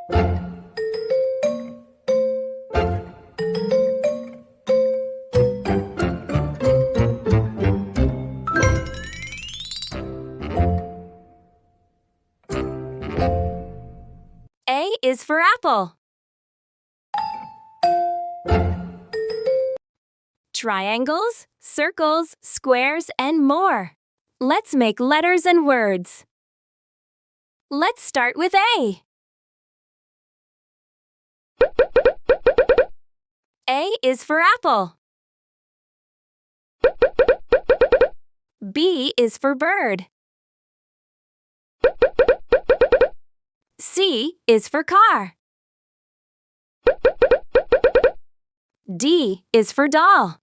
A is for apple. Triangles, circles, squares, and more. Let's make letters and words. Let's start with A. A is for apple. B is for bird. C is for car. D is for doll.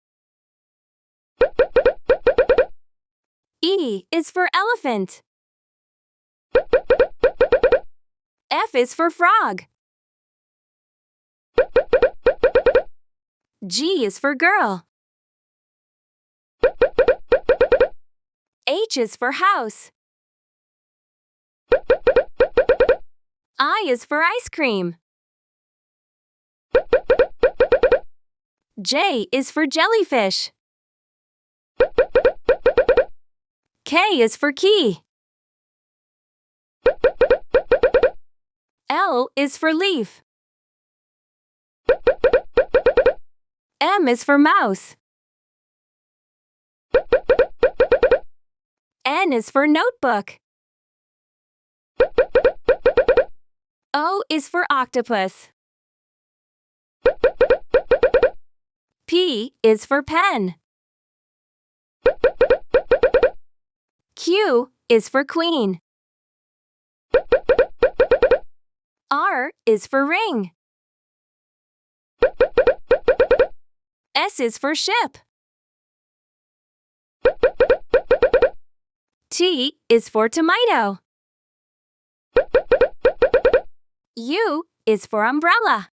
E is for elephant. F is for frog. G is for girl. H is for house. I is for ice cream. J is for jellyfish. K is for key. L is for leaf. M is for mouse. N is for notebook. O is for octopus. P is for pen. Q is for queen. R is for ring. S is for ship. T is for tomato. U is for umbrella.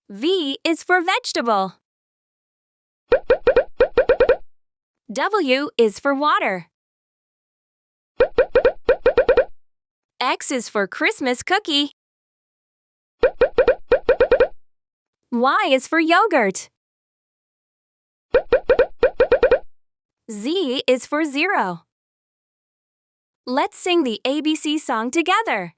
V is for vegetable. W is for water. X is for Christmas cookie. Y is for yogurt. Z is for zero. Let's sing the ABC song together.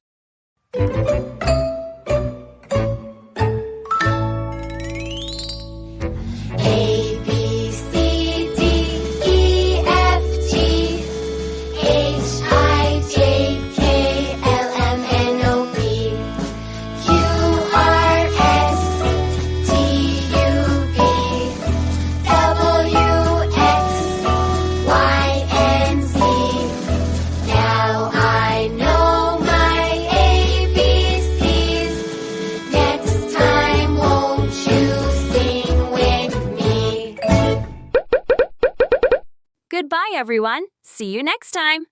Goodbye, everyone. See you next time.